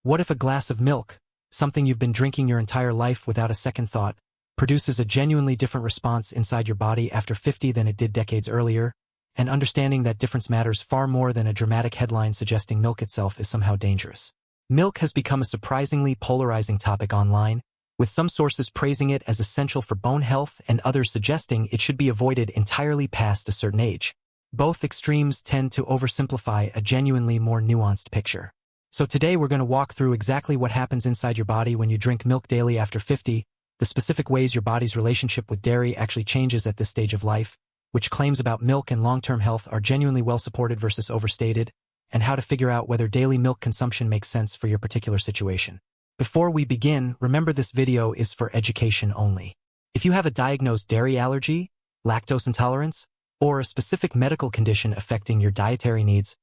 What if a glass of milk, something you've been drinking your entire life without a second thought, produces a genuinely different response inside your body after 50 than it did decades earlier? And understanding that difference matters far more than a dramatic headline suggesting milk itself is somehow dangerous. Milk has become a surprisingly polarizing topic online, with some sources praising it as essential for bone health and others suggesting it should be avoided entirely past a certain age. Both extremes tend to oversimplify a genuinely more nuanced picture. So today we're going to walk through exactly what happens inside your body when you drink milk daily after 50, the specific ways your body's relationship with dairy actually changes at this stage of life, which claims about milk and long-term health are genuinely well-supported versus overstated, and how to figure out whether daily milk consumption makes sense for your particular situation. Before we begin, remember this video is for education only. If you have a diagnosed dairy allergy, lactose intolerance, or a specific medical condition affecting your dietary needs,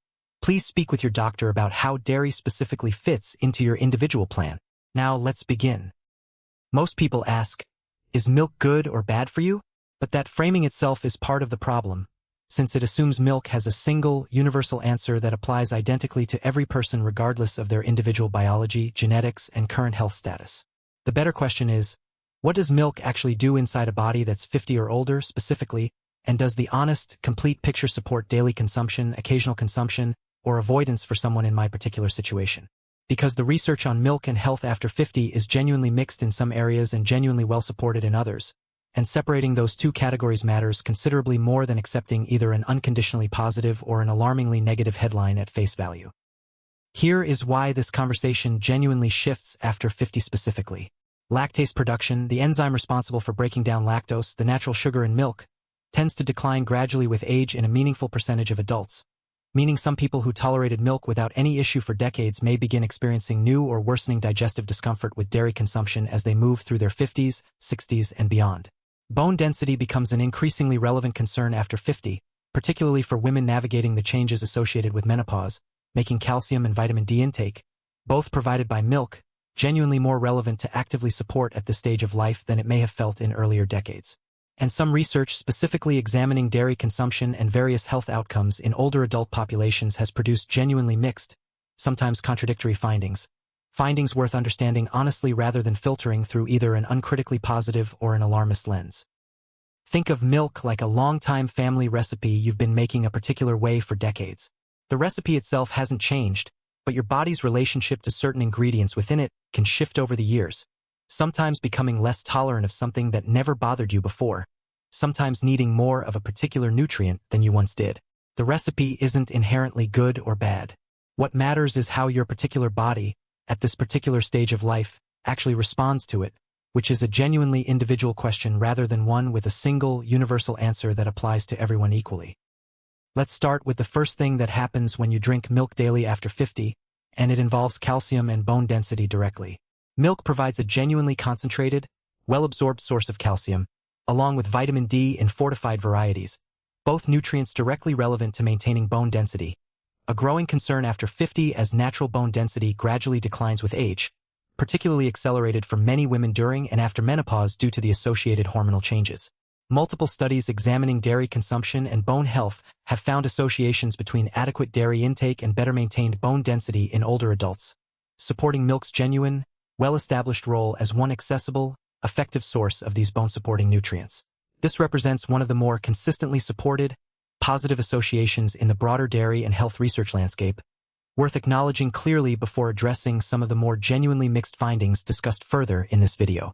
please speak with your doctor about how dairy specifically fits into your individual plan. Now let's begin. Most people ask, is milk good or bad for you? But that framing itself is part of the problem, since it assumes milk has a single, universal answer that applies identically to every person regardless of their individual biology, genetics, and current health status. The better question is, what does milk actually do inside a body that's 50 or older specifically, and does the honest, complete picture support daily consumption, occasional consumption, or avoidance for someone in my particular situation? Because the research on milk and health after 50 is genuinely mixed in some areas and genuinely well-supported in others, and separating those two categories matters considerably more than accepting either an unconditionally positive or an alarmingly negative headline at face value. Here is why this conversation genuinely shifts after 50 specifically. Lactase production, the enzyme responsible for breaking down lactose, the natural sugar in milk, tends to decline gradually with age in a meaningful percentage of adults, meaning some people who tolerated milk without any issue for decades may begin experiencing new or worsening digestive discomfort with dairy consumption as they move through their 50s, 60s, and beyond. Bone density becomes an increasingly relevant concern after 50, particularly for women navigating the changes associated with menopause, making calcium and vitamin D intake, both provided by milk, genuinely more relevant to actively support at this stage of life than it may have felt in earlier decades. And some research specifically examining dairy consumption and various health outcomes in older adult populations has produced genuinely mixed, sometimes contradictory findings worth understanding honestly rather than filtering through either an uncritically positive or an alarmist lens. Think of milk like a long-time family recipe you've been making a particular way for decades. The recipe itself hasn't changed, but your body's relationship to certain ingredients within it can shift over the years, sometimes becoming less tolerant of something that never bothered you before, sometimes needing more of a particular nutrient than you once did. The recipe isn't inherently good or bad. What matters is how your particular body, at this particular stage of life, actually responds to it, which is a genuinely individual question rather than one with a single, universal answer that applies to everyone equally. Let's start with the first thing that happens when you drink milk daily after 50, and it involves calcium and bone density directly. Milk provides a genuinely concentrated, well-absorbed source of calcium, along with vitamin D in fortified varieties, both nutrients directly relevant to maintaining bone density, a growing concern after 50 as natural bone density gradually declines with age, particularly accelerated for many women during and after menopause due to the associated hormonal changes. Multiple studies examining dairy consumption and bone health have found associations between adequate dairy intake and better maintained bone density in older adults, supporting milk's genuine, well-established role as one accessible, effective source of these bone-supporting nutrients. This represents one of the more consistently supported, positive associations in the broader dairy and health research landscape, worth acknowledging clearly before addressing some of the more genuinely mixed findings discussed further in this video.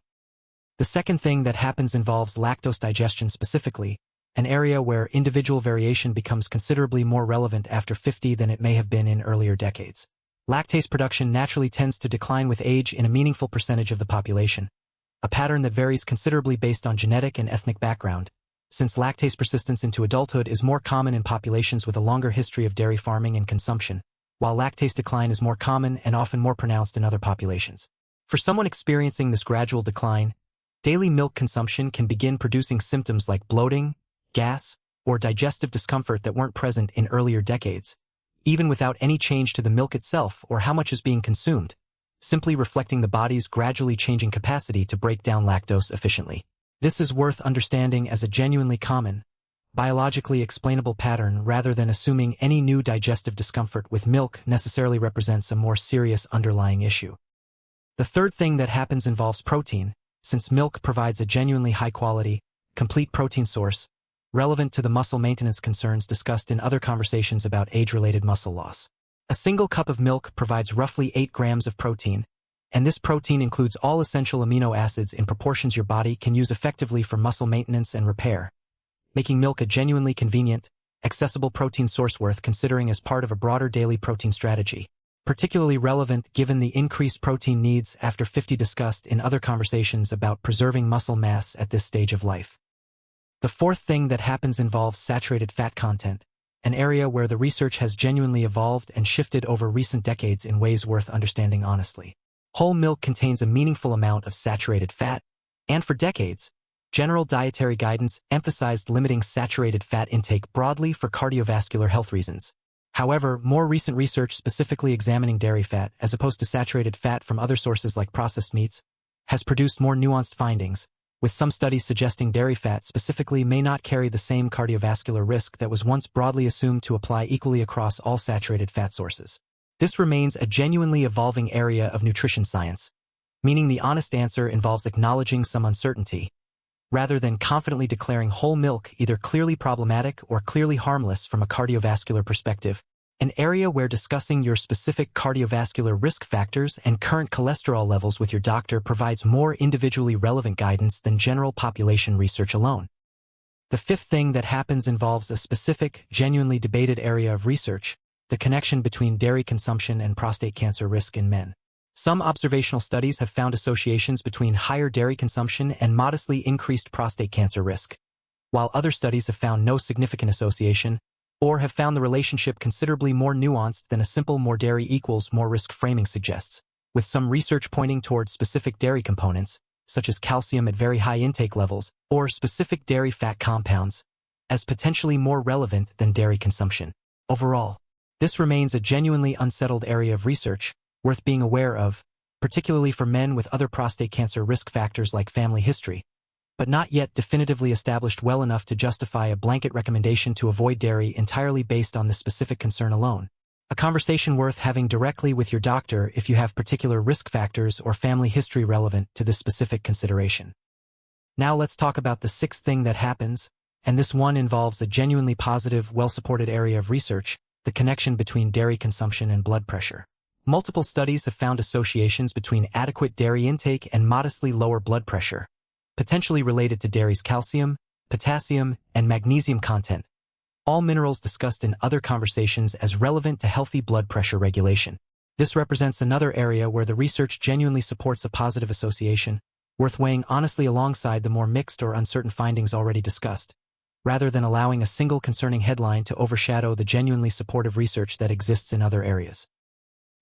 The second thing that happens involves lactose digestion specifically, an area where individual variation becomes considerably more relevant after 50 than it may have been in earlier decades. Lactase production naturally tends to decline with age in a meaningful percentage of the population, a pattern that varies considerably based on genetic and ethnic background, since lactase persistence into adulthood is more common in populations with a longer history of dairy farming and consumption, while lactase decline is more common and often more pronounced in other populations. For someone experiencing this gradual decline, daily milk consumption can begin producing symptoms like bloating, gas, or digestive discomfort that weren't present in earlier decades, even without any change to the milk itself or how much is being consumed, simply reflecting the body's gradually changing capacity to break down lactose efficiently. This is worth understanding as a genuinely common, biologically explainable pattern rather than assuming any new digestive discomfort with milk necessarily represents a more serious underlying issue. The third thing that happens involves protein, since milk provides a genuinely high-quality, complete protein source, relevant to the muscle maintenance concerns discussed in other conversations about age-related muscle loss. A single cup of milk provides roughly 8 grams of protein, and this protein includes all essential amino acids in proportions your body can use effectively for muscle maintenance and repair, making milk a genuinely convenient, accessible protein source worth considering as part of a broader daily protein strategy, particularly relevant given the increased protein needs after 50 discussed in other conversations about preserving muscle mass at this stage of life. The fourth thing that happens involves saturated fat content, an area where the research has genuinely evolved and shifted over recent decades in ways worth understanding honestly. Whole milk contains a meaningful amount of saturated fat, and for decades, general dietary guidance emphasized limiting saturated fat intake broadly for cardiovascular health reasons. However, more recent research specifically examining dairy fat as opposed to saturated fat from other sources like processed meats has produced more nuanced findings, with some studies suggesting dairy fat specifically may not carry the same cardiovascular risk that was once broadly assumed to apply equally across all saturated fat sources. This remains a genuinely evolving area of nutrition science, meaning the honest answer involves acknowledging some uncertainty, rather than confidently declaring whole milk either clearly problematic or clearly harmless from a cardiovascular perspective, an area where discussing your specific cardiovascular risk factors and current cholesterol levels with your doctor provides more individually relevant guidance than general population research alone. The fifth thing that happens involves a specific, genuinely debated area of research, the connection between dairy consumption and prostate cancer risk in men. Some observational studies have found associations between higher dairy consumption and modestly increased prostate cancer risk, while other studies have found no significant association, or have found the relationship considerably more nuanced than a simple more dairy equals more risk framing suggests, with some research pointing towards specific dairy components, such as calcium at very high intake levels, or specific dairy fat compounds, as potentially more relevant than dairy consumption. Overall, this remains a genuinely unsettled area of research, worth being aware of, particularly for men with other prostate cancer risk factors like family history, but not yet definitively established well enough to justify a blanket recommendation to avoid dairy entirely based on this specific concern alone. A conversation worth having directly with your doctor if you have particular risk factors or family history relevant to this specific consideration. Now let's talk about the sixth thing that happens, and this one involves a genuinely positive, well-supported area of research, the connection between dairy consumption and blood pressure. Multiple studies have found associations between adequate dairy intake and modestly lower blood pressure, potentially related to dairy's calcium, potassium, and magnesium content, all minerals discussed in other conversations as relevant to healthy blood pressure regulation. This represents another area where the research genuinely supports a positive association, worth weighing honestly alongside the more mixed or uncertain findings already discussed, rather than allowing a single concerning headline to overshadow the genuinely supportive research that exists in other areas.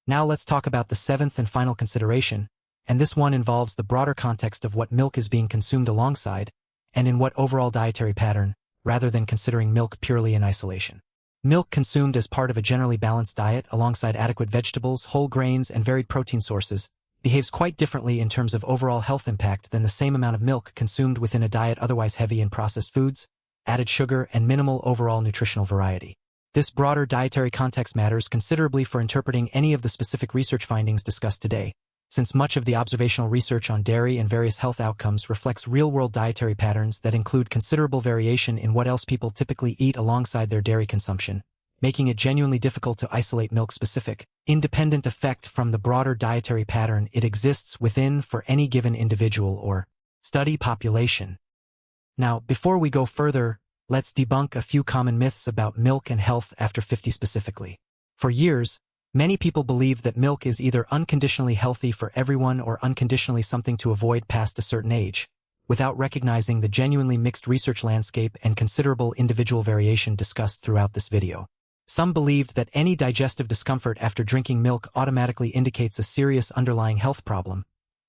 Now let's talk about the seventh and final consideration, and this one involves the broader context of what milk is being consumed alongside, and in what overall dietary pattern, rather than considering milk purely in isolation. Milk consumed as part of a generally balanced diet alongside adequate vegetables, whole grains, and varied protein sources behaves quite differently in terms of overall health impact than the same amount of milk consumed within a diet otherwise heavy in processed foods, added sugar, and minimal overall nutritional variety. This broader dietary context matters considerably for interpreting any of the specific research findings discussed today, since much of the observational research on dairy and various health outcomes reflects real-world dietary patterns that include considerable variation in what else people typically eat alongside their dairy consumption, making it genuinely difficult to isolate milk-specific, independent effect from the broader dietary pattern it exists within for any given individual or study population. Now, before we go further, let's debunk a few common myths about milk and health after 50 specifically. For years, many people believed that milk is either unconditionally healthy for everyone or unconditionally something to avoid past a certain age, without recognizing the genuinely mixed research landscape and considerable individual variation discussed throughout this video. Some believed that any digestive discomfort after drinking milk automatically indicates a serious underlying health problem,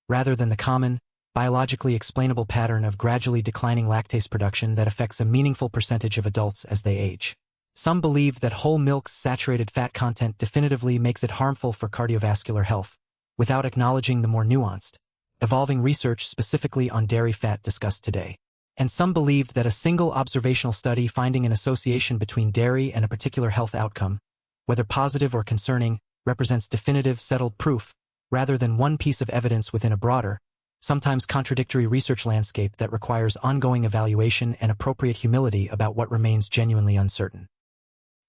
rather than the common, biologically explainable pattern of gradually declining lactase production that affects a meaningful percentage of adults as they age. Some believe that whole milk's saturated fat content definitively makes it harmful for cardiovascular health, without acknowledging the more nuanced, evolving research specifically on dairy fat discussed today. And some believed that a single observational study finding an association between dairy and a particular health outcome, whether positive or concerning, represents definitive, settled proof, rather than one piece of evidence within a broader, sometimes contradictory research landscape that requires ongoing evaluation and appropriate humility about what remains genuinely uncertain.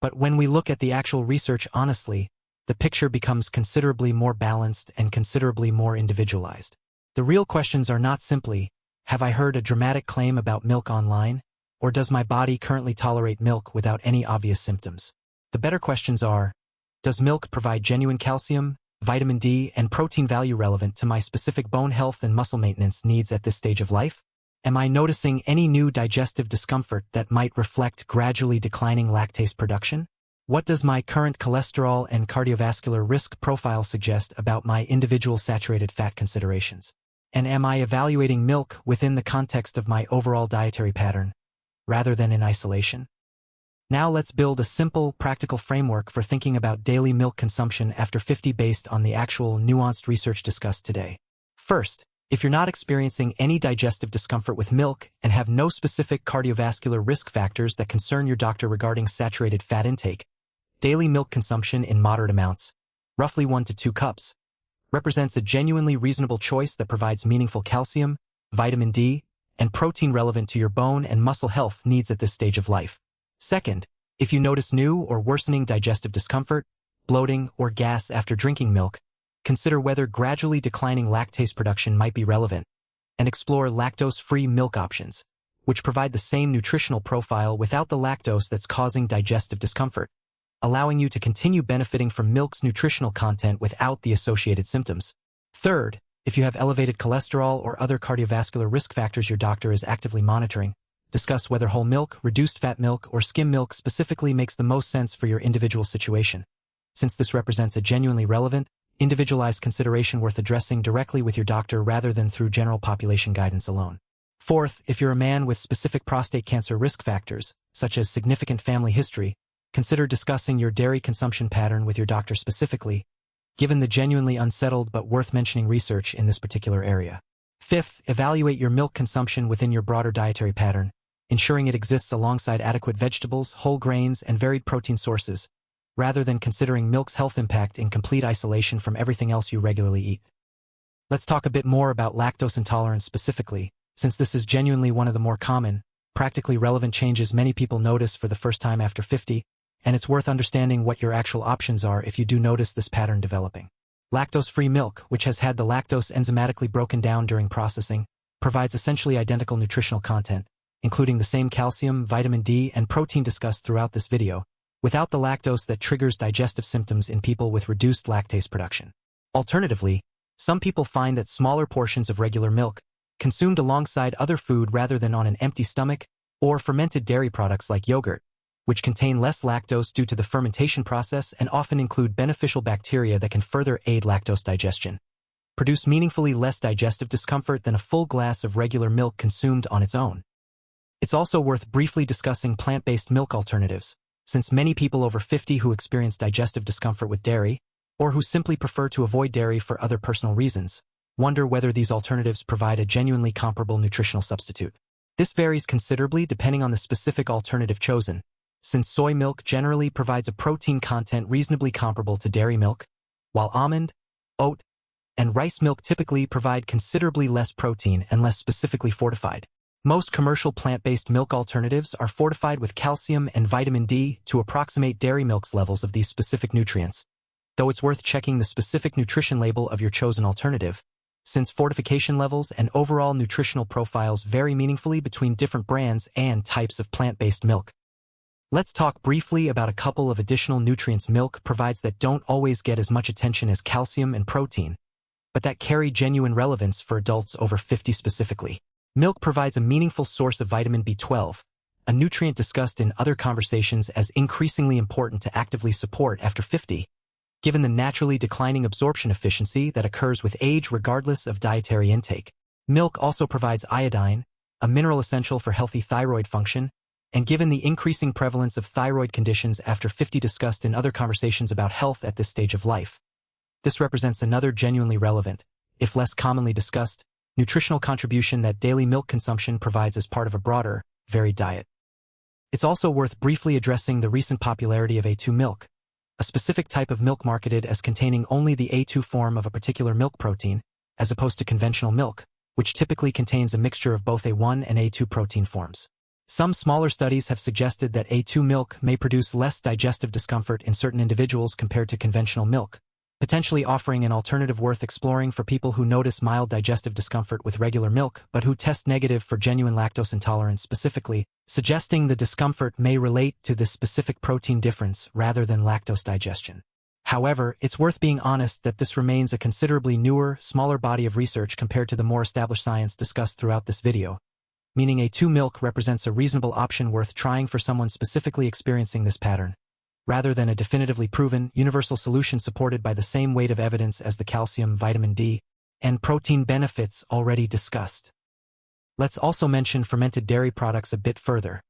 But when we look at the actual research honestly, the picture becomes considerably more balanced and considerably more individualized. The real questions are not simply, have I heard a dramatic claim about milk online, or does my body currently tolerate milk without any obvious symptoms? The better questions are, does milk provide genuine calcium, vitamin D, and protein value relevant to my specific bone health and muscle maintenance needs at this stage of life? Am I noticing any new digestive discomfort that might reflect gradually declining lactase production? What does my current cholesterol and cardiovascular risk profile suggest about my individual saturated fat considerations? And am I evaluating milk within the context of my overall dietary pattern, rather than in isolation? Now let's build a simple, practical framework for thinking about daily milk consumption after 50 based on the actual nuanced research discussed today. First, if you're not experiencing any digestive discomfort with milk and have no specific cardiovascular risk factors that concern your doctor regarding saturated fat intake, daily milk consumption in moderate amounts, roughly 1 to 2 cups, represents a genuinely reasonable choice that provides meaningful calcium, vitamin D, and protein relevant to your bone and muscle health needs at this stage of life. Second, if you notice new or worsening digestive discomfort, bloating, or gas after drinking milk, consider whether gradually declining lactase production might be relevant, and explore lactose-free milk options, which provide the same nutritional profile without the lactose that's causing digestive discomfort, allowing you to continue benefiting from milk's nutritional content without the associated symptoms. Third, if you have elevated cholesterol or other cardiovascular risk factors your doctor is actively monitoring, discuss whether whole milk, reduced fat milk, or skim milk specifically makes the most sense for your individual situation, since this represents a genuinely relevant, individualized consideration worth addressing directly with your doctor rather than through general population guidance alone. Fourth, if you're a man with specific prostate cancer risk factors, such as significant family history, consider discussing your dairy consumption pattern with your doctor specifically, given the genuinely unsettled but worth mentioning research in this particular area. Fifth, evaluate your milk consumption within your broader dietary pattern, ensuring it exists alongside adequate vegetables, whole grains, and varied protein sources, rather than considering milk's health impact in complete isolation from everything else you regularly eat. Let's talk a bit more about lactose intolerance specifically, since this is genuinely one of the more common, practically relevant changes many people notice for the first time after 50, and it's worth understanding what your actual options are if you do notice this pattern developing. Lactose-free milk, which has had the lactose enzymatically broken down during processing, provides essentially identical nutritional content, including the same calcium, vitamin D, and protein discussed throughout this video, without the lactose that triggers digestive symptoms in people with reduced lactase production. Alternatively, some people find that smaller portions of regular milk, consumed alongside other food rather than on an empty stomach, or fermented dairy products like yogurt, which contain less lactose due to the fermentation process and often include beneficial bacteria that can further aid lactose digestion, produce meaningfully less digestive discomfort than a full glass of regular milk consumed on its own. It's also worth briefly discussing plant-based milk alternatives, since many people over 50 who experience digestive discomfort with dairy, or who simply prefer to avoid dairy for other personal reasons, wonder whether these alternatives provide a genuinely comparable nutritional substitute. This varies considerably depending on the specific alternative chosen, since soy milk generally provides a protein content reasonably comparable to dairy milk, while almond, oat, and rice milk typically provide considerably less protein and less specifically fortified. Most commercial plant-based milk alternatives are fortified with calcium and vitamin D to approximate dairy milk's levels of these specific nutrients, though it's worth checking the specific nutrition label of your chosen alternative, since fortification levels and overall nutritional profiles vary meaningfully between different brands and types of plant-based milk. Let's talk briefly about a couple of additional nutrients milk provides that don't always get as much attention as calcium and protein, but that carry genuine relevance for adults over 50 specifically. Milk provides a meaningful source of vitamin B12, a nutrient discussed in other conversations as increasingly important to actively support after 50, given the naturally declining absorption efficiency that occurs with age regardless of dietary intake. Milk also provides iodine, a mineral essential for healthy thyroid function, and given the increasing prevalence of thyroid conditions after 50 discussed in other conversations about health at this stage of life, this represents another genuinely relevant, if less commonly discussed, nutritional contribution that daily milk consumption provides as part of a broader, varied diet. It's also worth briefly addressing the recent popularity of A2 milk, a specific type of milk marketed as containing only the A2 form of a particular milk protein, as opposed to conventional milk, which typically contains a mixture of both A1 and A2 protein forms. Some smaller studies have suggested that A2 milk may produce less digestive discomfort in certain individuals compared to conventional milk, potentially offering an alternative worth exploring for people who notice mild digestive discomfort with regular milk but who test negative for genuine lactose intolerance specifically, suggesting the discomfort may relate to this specific protein difference rather than lactose digestion. However, it's worth being honest that this remains a considerably newer, smaller body of research compared to the more established science discussed throughout this video, meaning A2 milk represents a reasonable option worth trying for someone specifically experiencing this pattern, rather than a definitively proven, universal solution supported by the same weight of evidence as the calcium, vitamin D, and protein benefits already discussed. Let's also mention fermented dairy products a bit further,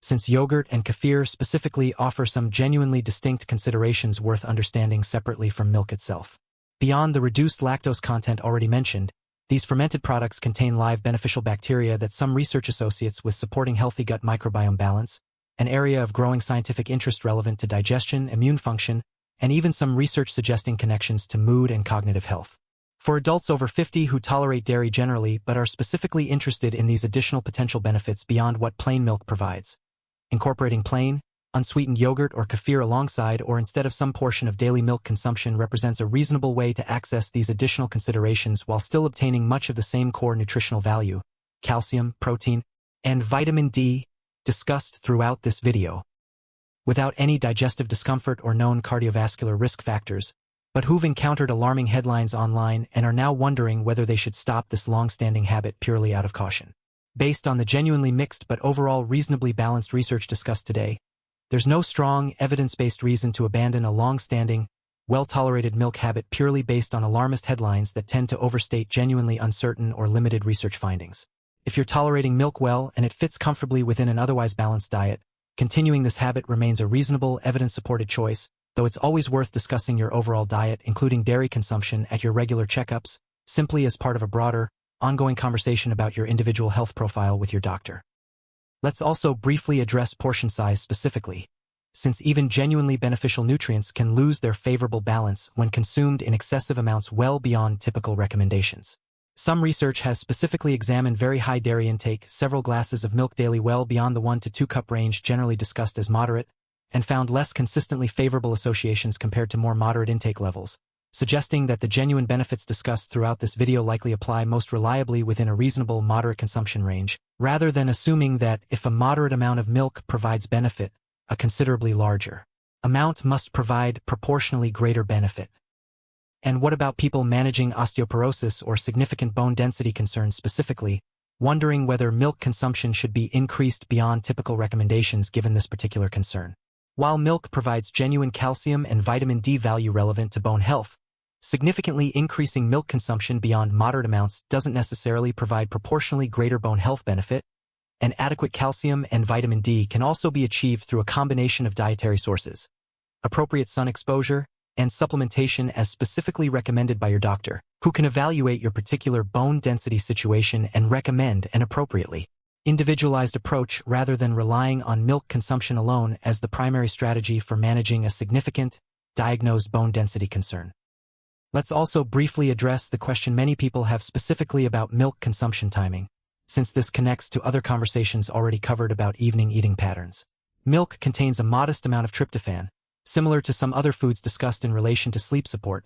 since yogurt and kefir specifically offer some genuinely distinct considerations worth understanding separately from milk itself. Beyond the reduced lactose content already mentioned, these fermented products contain live beneficial bacteria that some research associates with supporting healthy gut microbiome balance, an area of growing scientific interest relevant to digestion, immune function, and even some research suggesting connections to mood and cognitive health. For adults over 50 who tolerate dairy generally but are specifically interested in these additional potential benefits beyond what plain milk provides, incorporating plain, unsweetened yogurt or kefir alongside or instead of some portion of daily milk consumption represents a reasonable way to access these additional considerations while still obtaining much of the same core nutritional value, calcium, protein, and vitamin D, discussed throughout this video, without any digestive discomfort or known cardiovascular risk factors, but who've encountered alarming headlines online and are now wondering whether they should stop this long-standing habit purely out of caution. Based on the genuinely mixed but overall reasonably balanced research discussed today, there's no strong, evidence-based reason to abandon a long-standing, well-tolerated milk habit purely based on alarmist headlines that tend to overstate genuinely uncertain or limited research findings. If you're tolerating milk well and it fits comfortably within an otherwise balanced diet, continuing this habit remains a reasonable, evidence-supported choice, though it's always worth discussing your overall diet, including dairy consumption, at your regular checkups, simply as part of a broader, ongoing conversation about your individual health profile with your doctor. Let's also briefly address portion size specifically, since even genuinely beneficial nutrients can lose their favorable balance when consumed in excessive amounts well beyond typical recommendations. Some research has specifically examined very high dairy intake, several glasses of milk daily well beyond the 1 to 2 cup range generally discussed as moderate, and found less consistently favorable associations compared to more moderate intake levels, suggesting that the genuine benefits discussed throughout this video likely apply most reliably within a reasonable moderate consumption range, rather than assuming that if a moderate amount of milk provides benefit, a considerably larger amount must provide proportionally greater benefit. And what about people managing osteoporosis or significant bone density concerns specifically, wondering whether milk consumption should be increased beyond typical recommendations given this particular concern? While milk provides genuine calcium and vitamin D value relevant to bone health, significantly increasing milk consumption beyond moderate amounts doesn't necessarily provide proportionally greater bone health benefit, and adequate calcium and vitamin D can also be achieved through a combination of dietary sources, appropriate sun exposure, and supplementation as specifically recommended by your doctor, who can evaluate your particular bone density situation and recommend an appropriately individualized approach rather than relying on milk consumption alone as the primary strategy for managing a significant, diagnosed bone density concern. Let's also briefly address the question many people have specifically about milk consumption timing, since this connects to other conversations already covered about evening eating patterns. Milk contains a modest amount of tryptophan, similar to some other foods discussed in relation to sleep support,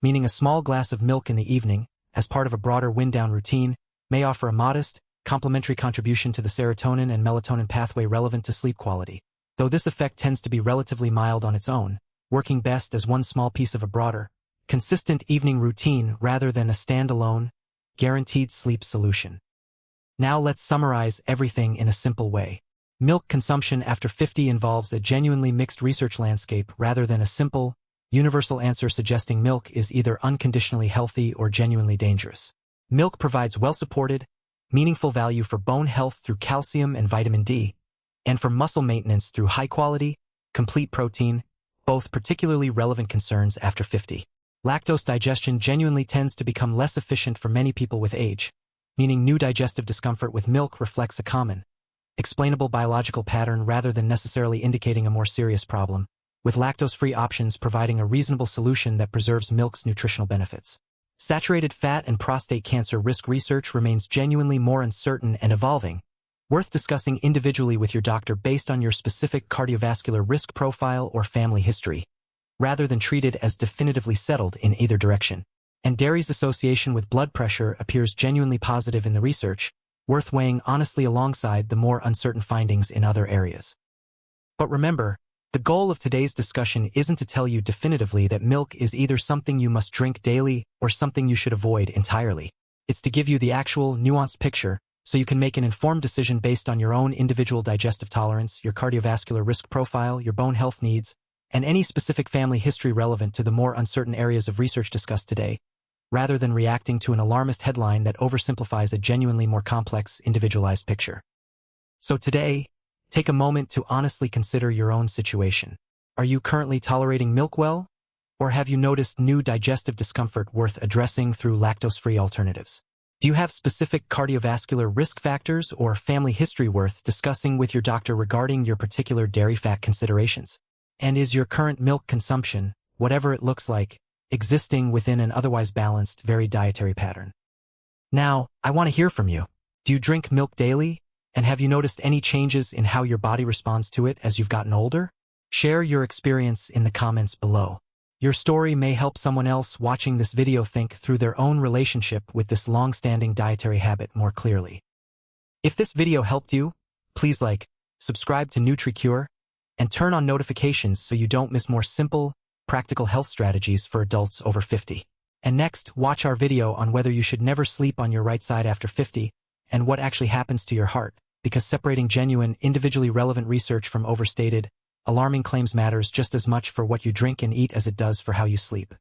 meaning a small glass of milk in the evening, as part of a broader wind-down routine, may offer a modest, complementary contribution to the serotonin and melatonin pathway relevant to sleep quality, though this effect tends to be relatively mild on its own, working best as one small piece of a broader, consistent evening routine rather than a standalone, guaranteed sleep solution. Now let's summarize everything in a simple way. Milk consumption after 50 involves a genuinely mixed research landscape rather than a simple, universal answer suggesting milk is either unconditionally healthy or genuinely dangerous. Milk provides well-supported, meaningful value for bone health through calcium and vitamin D, and for muscle maintenance through high-quality, complete protein, both particularly relevant concerns after 50. Lactose digestion genuinely tends to become less efficient for many people with age, meaning new digestive discomfort with milk reflects a common, explainable biological pattern rather than necessarily indicating a more serious problem, with lactose-free options providing a reasonable solution that preserves milk's nutritional benefits. Saturated fat and prostate cancer risk research remains genuinely more uncertain and evolving, worth discussing individually with your doctor based on your specific cardiovascular risk profile or family history, rather than treated as definitively settled in either direction. And dairy's association with blood pressure appears genuinely positive in the research, worth weighing honestly alongside the more uncertain findings in other areas. But remember, the goal of today's discussion isn't to tell you definitively that milk is either something you must drink daily or something you should avoid entirely. It's to give you the actual, nuanced picture so you can make an informed decision based on your own individual digestive tolerance, your cardiovascular risk profile, your bone health needs, and any specific family history relevant to the more uncertain areas of research discussed today, rather than reacting to an alarmist headline that oversimplifies a genuinely more complex, individualized picture. So today, take a moment to honestly consider your own situation. Are you currently tolerating milk well? Or have you noticed new digestive discomfort worth addressing through lactose-free alternatives? Do you have specific cardiovascular risk factors or family history worth discussing with your doctor regarding your particular dairy fat considerations? And is your current milk consumption, whatever it looks like, existing within an otherwise balanced, varied dietary pattern? Now, I want to hear from you. Do you drink milk daily? And have you noticed any changes in how your body responds to it as you've gotten older? Share your experience in the comments below. Your story may help someone else watching this video think through their own relationship with this long-standing dietary habit more clearly. If this video helped you, please like, subscribe to Nutri, and turn on notifications so you don't miss more simple, practical health strategies for adults over 50. And next, watch our video on whether you should never sleep on your right side after 50 and what actually happens to your heart, because separating genuine, individually relevant research from overstated, alarming claims matters just as much for what you drink and eat as it does for how you sleep.